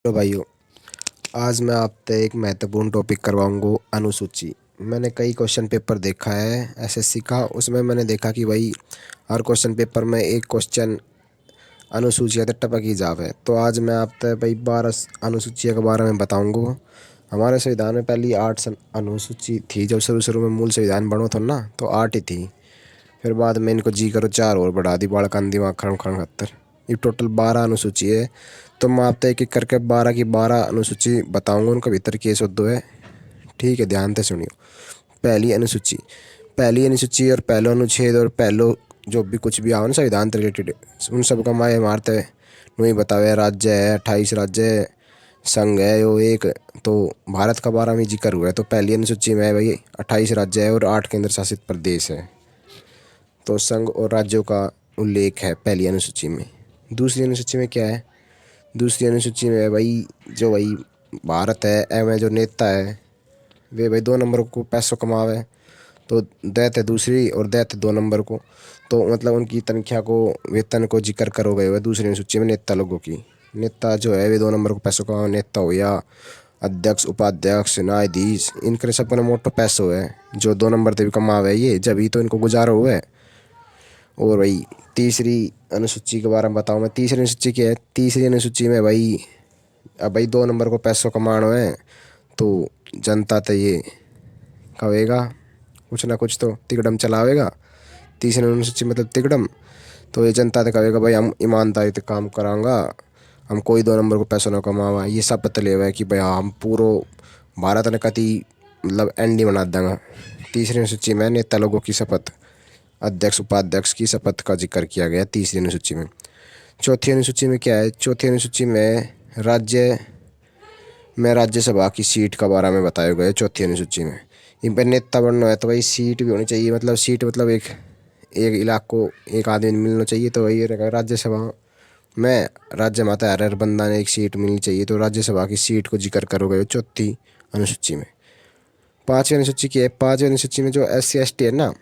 Hello भाइयों। आज मैं आपसे एक महत्वपूर्ण टॉपिक करवाऊंगा, अनुसूची। मैंने कई क्वेश्चन पेपर देखा है एसएससी का। उसमें मैंने देखा कि भाई हर क्वेश्चन पेपर में एक क्वेश्चन अनुसूचियाँ तो टपक ही जावे। तो आज मैं आपसे भाई 12 अनुसूचियों के बारे में बताऊंगा। हमारे संविधान में पहली 8 अनुसूची थी। जब शुरू शुरू में मूल संविधान बनो था ना, तो 8 ही थी। फिर बाद में इनको जी करो 4 और बढ़ा दी, बाड़कान दिमाग खड़म खड़म खत्तर। ये टोटल 12 अनुसूची है। तो मैं आपको एक एक करके 12 की 12 अनुसूची बताऊंगा, उनके भीतर केस होते है। ठीक है, ध्यान से सुनियो। पहली अनुसूची और पहलो अनुच्छेद और पहलो जो भी कुछ भी आओ ना संविधान से रिलेटेड, उन सब का माए मारते नहीं बतावे। राज्य है 28 राज्य है, संघ है यो एक। तो भारत का 12 में जिक्र हुआ है। तो पहली अनुसूची में भाई 28 राज्य है और 8 केंद्र शासित प्रदेश है। तो संघ और राज्यों का उल्लेख है पहली अनुसूची में। दूसरी अनुसूची में क्या है? दूसरी अनुसूची में भाई जो भाई भारत है एवं जो नेता है वे भाई 2 नंबर को पैसों कमावे। तो दैत दूसरी और दैत 2 नंबर को। तो मतलब उनकी तनख्वाह को, वेतन को जिक्र करो गए हुए दूसरी अनुसूची में नेता लोगों की। नेता जो है वे 2 नंबर को पैसों कमावे। नेता हो या अध्यक्ष, उपाध्यक्ष, न्यायाधीश, इनके सबको ना मोटो पैसों है जो 2 नंबर से भी कमावे। ये जब ही तो इनको गुजारो हुआ है। और भाई तीसरी अनुसूची के बारे में बताऊँ मैं। तीसरी अनुसूची क्या है? तीसरी अनुसूची में भाई अब भाई 2 नंबर को पैसों कमाना है। तो जनता तो ये कहेगा कुछ ना कुछ तो तिकड़म चलावेगा। तीसरी अनुसूची मतलब तिकड़म। तो ये जनता तो कहेगा भाई हम ईमानदारी से काम करांगा, हम कोई 2 नंबर को पैसों ना कमावा। ये शपथ ले हुआ है कि भाई हम पूरो भारत ने कति मतलब एंडी बना देंगे। तीसरी अनुसूची में नेता लोगों की शपथ, अध्यक्ष उपाध्यक्ष की शपथ का जिक्र किया गया तीसरी अनुसूची में। चौथी अनुसूची में क्या है? चौथी अनुसूची में राज्यसभा की सीट का बारे में बताया गया है चौथी अनुसूची में। इन पर नेता बनना है तो भाई सीट भी होनी चाहिए। मतलब सीट मतलब एक एक इलाको एक आदमी मिलना चाहिए। तो वही रहेगा राज्यसभा में। राज्य माता हर बंदा ने एक सीट मिलनी चाहिए। तो राज्यसभा की सीट को जिक्र करोगे चौथी अनुसूची में। पाँचवीं अनुसूची की है? पाँचवीं अनुसूची में जो SC ST है ना,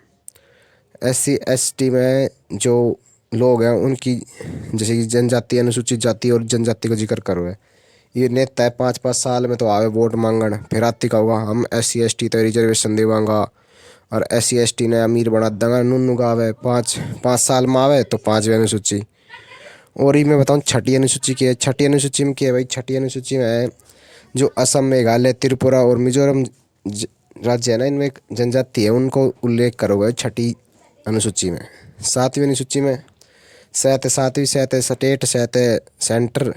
SC ST में जो लोग हैं उनकी, जैसे कि जनजाति, अनुसूचित जाति और जनजाति का जिक्र करो है। ये नेता है 5-5 साल में तो आवे वोट मांगण। फिर आती का होगा हम SC ST तो रिजर्वेशन देवांगा और SC ST ने अमीर बना देंगे। नुन्नू का आवे 5-5 साल में आवे तो 5वीं अनुसूची। और ये मैं बताऊँ छठी अनुसूची की है। छठी अनुसूची में क्या है भाई? छठी अनुसूची में है जो असम, मेघालय, त्रिपुरा और मिजोरम राज्य है ना, इनमें एक जनजाति है, उनको उल्लेख करोगे छठी अनुसूची में। सातवीं अनुसूची में सहते सातवीं सहते स्टेट, सहते सेंटर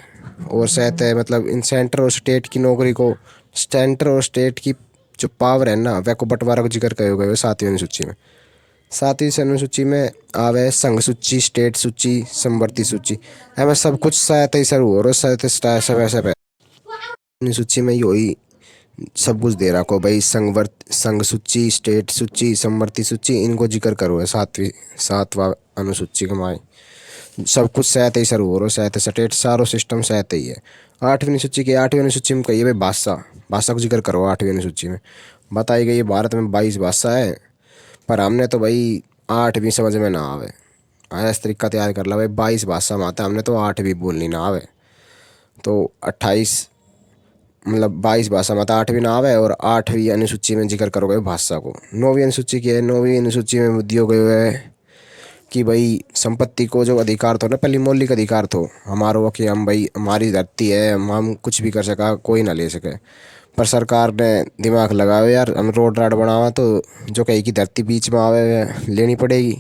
और सहते मतलब इन सेंटर और स्टेट की नौकरी को, सेंटर और स्टेट की जो पावर है ना वह को बंटवारा को जिक्र करो गए सातवीं अनुसूची में। सातवीं अनुसूची में आवे संघ सूची, स्टेट सूची, समवर्ती सूची। हमें सब कुछ सहते ही शुरू हो रहा सहते सब ऐसे पे अनुसूची में यही सब कुछ दे रखो भाई। संघ सूची, स्टेट सूची, समवर्ती सूची, इनको जिक्र करो है सातवां अनुसूची के माए। सब कुछ सहते ही शुरू हो रहा सहते स्टेट सारो सिस्टम सहते ही है। आठवीं अनुसूची की? आठवीं अनुसूची में कही भाई भाषा, भाषा को जिक्र करो। आठवीं अनुसूची में बताई गई है भारत में 22 भाषा है। पर हमने तो भाई 8 भी समझ में ना आवे। इस तरीका तैयार कर ला भाई 22 भाषा में आता, हमने तो 8 भी बोलनी ना आवे। तो 28 मतलब 22 भाषा में 8 भी ना आवे। और 8वीं अनुसूची में जिक्र करोगे भाषा को। 9वीं अनुसूची की है? 9वीं अनुसूची में दियो गए है कि भाई संपत्ति को जो अधिकार थो ना, पहले मौलिक अधिकार थो हमारो कि हम भाई हमारी धरती है, हम कुछ भी कर सका, कोई ना ले सके। पर सरकार ने दिमाग लगाओ यार, हम रोड राड बनावा तो जो कहीं की धरती बीच में आवे लेनी पड़ेगी।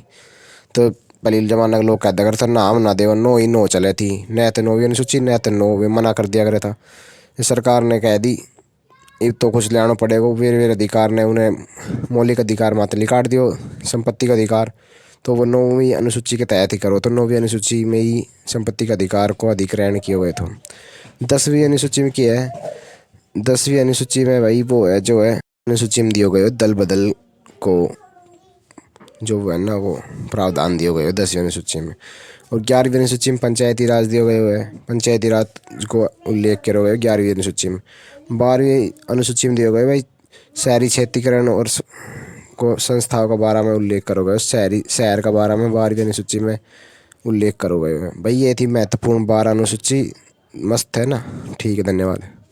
तो पहले जमाना के लोग कहते करते ना हम ना देव, नो ही नो चले थी। न तो 9वीं अनुसूची न तो नो वे मना कर दिया करे था। सरकार ने कह दी ये तो कुछ लेना पड़ेगा। वे वे अधिकार ने उन्हें मौलिक अधिकार मात्र लिकाट दियो, संपत्ति का अधिकार। तो वो 9वीं अनुसूची के तहत ही करो। तो 9वीं अनुसूची में ही संपत्ति का अधिकार को अधिग्रहण किए हुए थे। 10वीं अनुसूची में क्या है? 10वीं अनुसूची में भाई वो है जो है अनुसूची में दिए गए दल बदल को जो है ना वो प्रावधान दिए गए 10वीं अनुसूची में। और 11वीं अनुसूची में पंचायती राज दिए गए हुए हैं। पंचायती राज को उल्लेख किया गया 11वीं अनुसूची में। 12वीं अनुसूची में दिए गए भाई शहरी क्षेत्रीकरण और को संस्थाओं के बारे में उल्लेख करो गए। शहर का बारे में 12वीं अनुसूची में उल्लेख करो गए हैं भाई। ये थी महत्वपूर्ण 12 अनुसूची मस्त है ना। ठीक है, धन्यवाद।